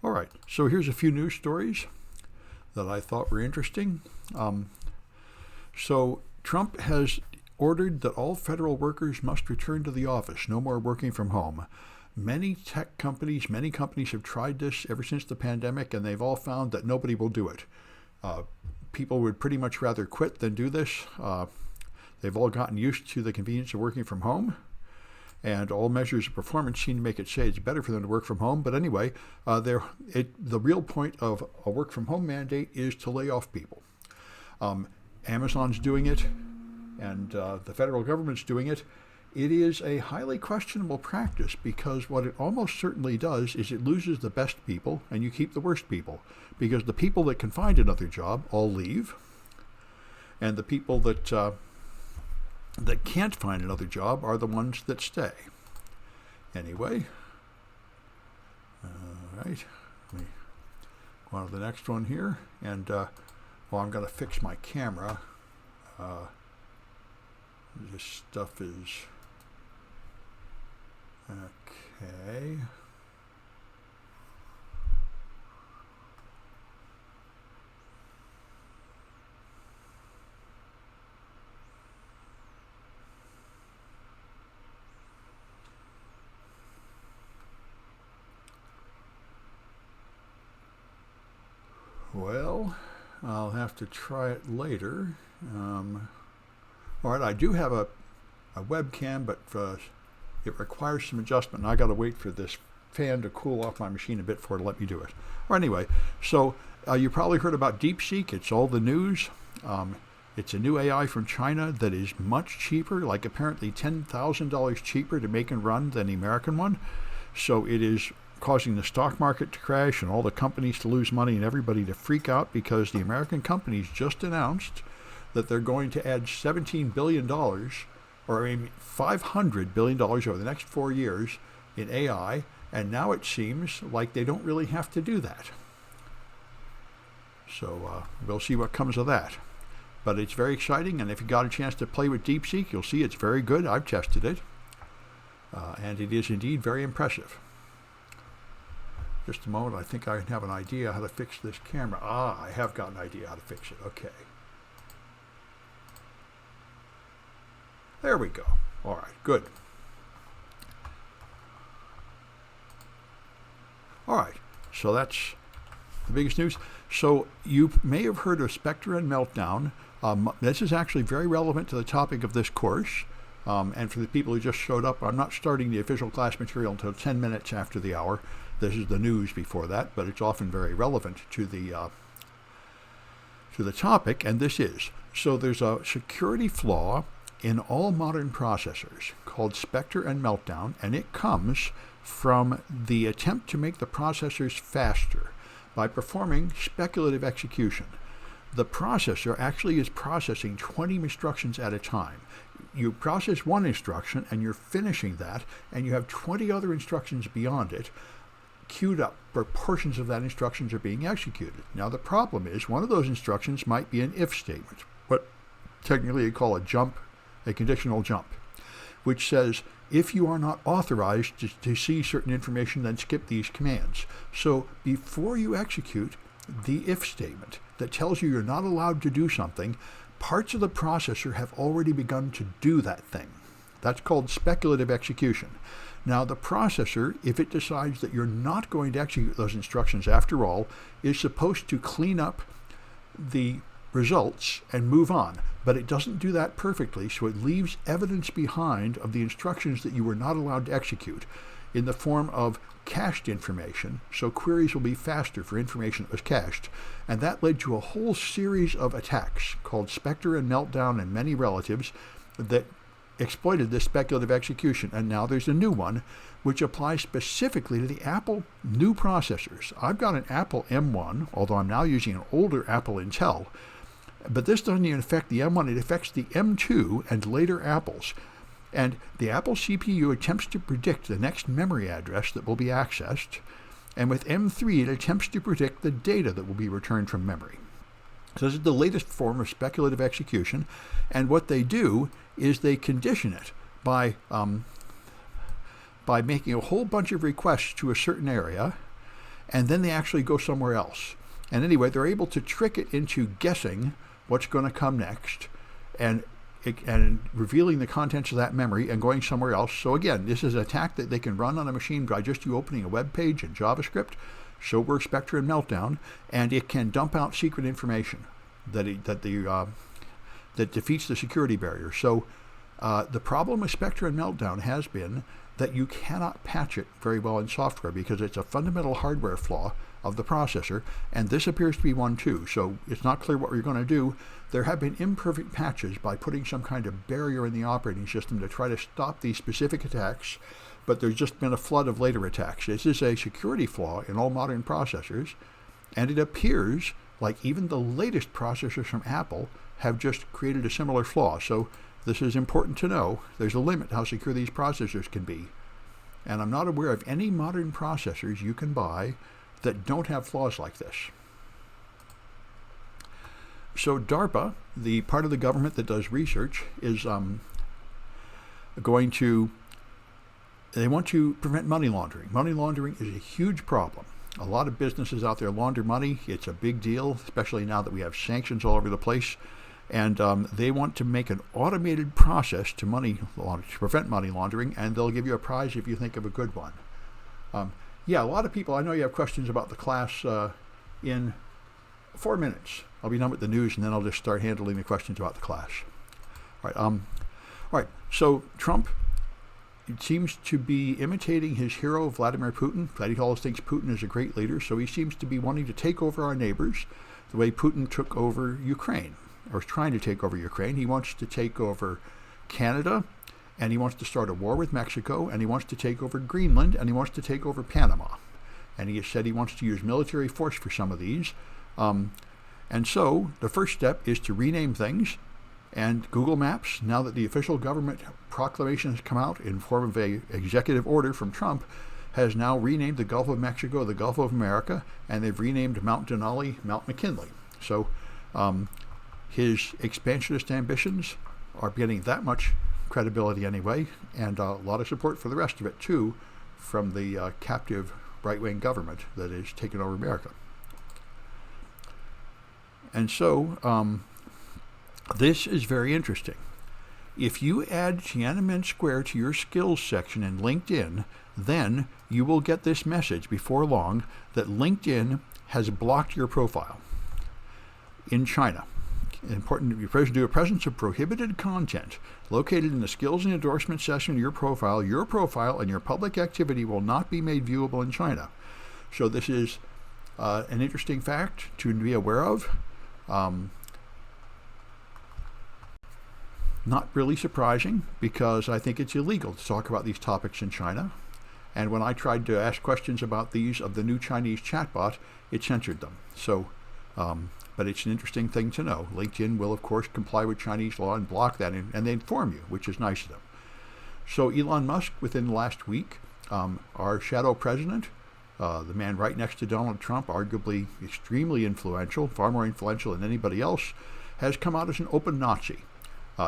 All right, so here's a few news stories that I thought were interesting. So Trump has ordered that all federal workers must return to the office, no more working from home. Many tech companies, many companies have tried this ever since the pandemic, and they've all found that nobody will do it. People would pretty much rather quit than do this. They've all gotten used to the convenience of working from home, and all measures of performance seem to make it say it's better for them to work from home. But anyway, the real point of a work from home mandate is to lay off people. Amazon's doing it, and the federal government's doing it. It is a highly questionable practice because what it almost certainly does is it loses the best people and you keep the worst people, because the people that can find another job all leave, and the people that can't find another job are the ones that stay. Anyway, all right, let me go on to the next one here, and I'm going to fix my camera. This stuff is okay. Well, I'll have to try it later. All right, I do have a webcam, but it requires some adjustment, and I got to wait for this fan to cool off my machine a bit before it let me do it. Or anyway, so you probably heard about DeepSeek. It's all the news. It's a new AI from China that is much cheaper, like apparently $10,000 cheaper to make and run than the American one. So it is causing the stock market to crash and all the companies to lose money and everybody to freak out, because the American companies just announced that they're going to add $17 billion, or $500 billion over the next 4 years in AI, and now it seems like they don't really have to do that. So we'll see what comes of that. But it's very exciting, and if you got a chance to play with DeepSeek, you'll see it's very good. I've tested it, and it is indeed very impressive. Just a moment, I think I have an idea how to fix this camera. I have got an idea how to fix it. Okay. There we go. All right, good. All right, so that's the biggest news. So you may have heard of Spectre and Meltdown. This is actually very relevant to the topic of this course. And for the people who just showed up, I'm not starting the official class material until 10 minutes after the hour. This is the news before that, but it's often very relevant to the topic, and this is. So there's a security flaw in all modern processors called Spectre and Meltdown, and it comes from the attempt to make the processors faster by performing speculative execution. The processor actually is processing 20 instructions at a time. You process one instruction and you're finishing that, and you have 20 other instructions beyond it queued up where portions of that instructions are being executed. Now the problem is one of those instructions might be an if statement, what technically you call a jump, a conditional jump, which says if you are not authorized to see certain information, then skip these commands. So before you execute the if statement that tells you you're not allowed to do something, parts of the processor have already begun to do that thing. That's called speculative execution. Now the processor, if it decides that you're not going to execute those instructions after all, is supposed to clean up the results and move on. But it doesn't do that perfectly, so it leaves evidence behind of the instructions that you were not allowed to execute in the form of cached information, so queries will be faster for information that was cached. And that led to a whole series of attacks called Spectre and Meltdown and many relatives that exploited this speculative execution. And now there's a new one which applies specifically to the Apple new processors. I've got an Apple M1, although I'm now using an older Apple Intel, but this doesn't even affect the M1, it affects the M2 and later Apples. And the Apple CPU attempts to predict the next memory address that will be accessed, and with M3 it attempts to predict the data that will be returned from memory. So this is the latest form of speculative execution, and what they do is they condition it by making a whole bunch of requests to a certain area, and then they actually go somewhere else. And anyway, they're able to trick it into guessing what's going to come next, and revealing the contents of that memory and going somewhere else. So again, this is an attack that they can run on a machine by just you opening a web page in JavaScript. So works Spectre and Meltdown, and it can dump out secret information that defeats the security barrier. So the problem with Spectre and Meltdown has been that you cannot patch it very well in software because it's a fundamental hardware flaw of the processor, and this appears to be one too. So it's not clear what we're going to do. There have been imperfect patches by putting some kind of barrier in the operating system to try to stop these specific attacks, but there's just been a flood of later attacks. This is a security flaw in all modern processors, and it appears like even the latest processors from Apple have just created a similar flaw. So this is important to know. There's a limit to how secure these processors can be. And I'm not aware of any modern processors you can buy that don't have flaws like this. So DARPA, the part of the government that does research, is they want to prevent money laundering. Money laundering is a huge problem. A lot of businesses out there launder money. It's a big deal, especially now that we have sanctions all over the place. And they want to make an automated process to prevent money laundering, and they'll give you a prize if you think of a good one. Yeah, a lot of people, I know you have questions about the class in 4 minutes. I'll be done with the news, and then I'll just start handling the questions about the class. All right. So Trump seems to be imitating his hero, Vladimir Putin. He always thinks Putin is a great leader, so he seems to be wanting to take over our neighbors the way Putin took over Ukraine, or is trying to take over Ukraine. He wants to take over Canada, and he wants to start a war with Mexico, and he wants to take over Greenland, and he wants to take over Panama. And he has said he wants to use military force for some of these. And so the first step is to rename things. And Google Maps, now that the official government proclamation has come out in form of an executive order from Trump, has now renamed the Gulf of Mexico the Gulf of America, and they've renamed Mount Denali Mount McKinley. So his expansionist ambitions are getting that much credibility anyway, and a lot of support for the rest of it too from the captive right-wing government that is taking over America. And so this is very interesting. If you add Tiananmen Square to your skills section in LinkedIn, then you will get this message before long that LinkedIn has blocked your profile in China. Important to be present to a presence of prohibited content located in the skills and endorsement section of your profile and your public activity will not be made viewable in China. So this is an interesting fact to be aware of. Not really surprising, because I think it's illegal to talk about these topics in China. And when I tried to ask questions about these of the new Chinese chatbot, it censored them. So, but it's an interesting thing to know. LinkedIn will, of course, comply with Chinese law and block that, and they inform you, which is nice of them. So Elon Musk, within the last week, our shadow president, the man right next to Donald Trump, arguably extremely influential, far more influential than anybody else, has come out as an open Nazi.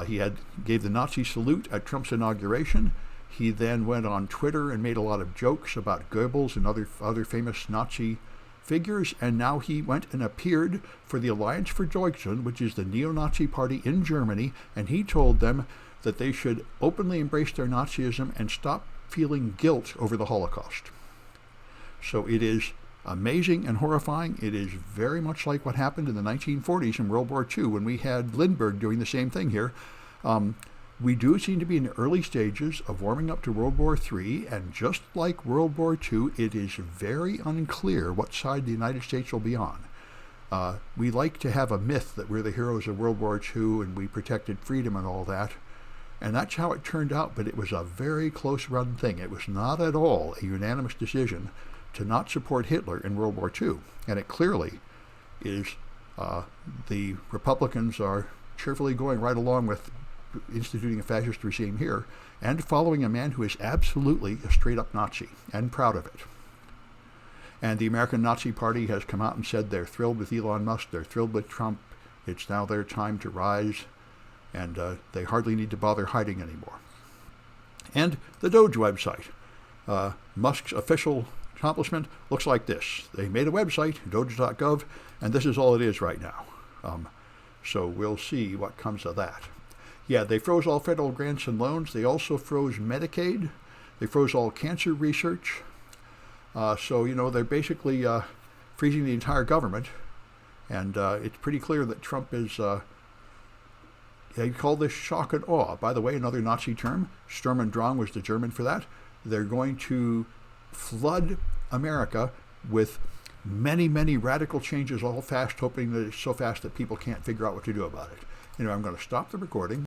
He gave the Nazi salute at Trump's inauguration. He then went on Twitter and made a lot of jokes about Goebbels and other famous Nazi figures, and now he went and appeared for the Alliance for Deutschland, which is the neo-Nazi party in Germany, and he told them that they should openly embrace their Nazism and stop feeling guilt over the Holocaust. So it is amazing and horrifying. It is very much like what happened in the 1940s in World War II when we had Lindbergh doing the same thing here. We do seem to be in the early stages of warming up to World War III, and just like World War II, it is very unclear what side the United States will be on. We like to have a myth that we're the heroes of World War II and we protected freedom and all that, and that's how it turned out, but it was a very close-run thing. It was not at all a unanimous decision to not support Hitler in World War II, and it clearly is. The Republicans are cheerfully going right along with instituting a fascist regime here, and following a man who is absolutely a straight-up Nazi, and proud of it. And the American Nazi Party has come out and said they're thrilled with Elon Musk, they're thrilled with Trump, it's now their time to rise, and they hardly need to bother hiding anymore. And the Doge website, Musk's official accomplishment looks like this. They made a website, doge.gov, and this is all it is right now. So we'll see what comes of that. Yeah, they froze all federal grants and loans. They also froze Medicaid. They froze all cancer research. So, they're basically freezing the entire government. And it's pretty clear that Trump is, they call this shock and awe. By the way, another Nazi term, Sturm und Drang was the German for that. They're going to flood America with many, many radical changes all fast, hoping that it's so fast that people can't figure out what to do about it. I'm going to stop the recording.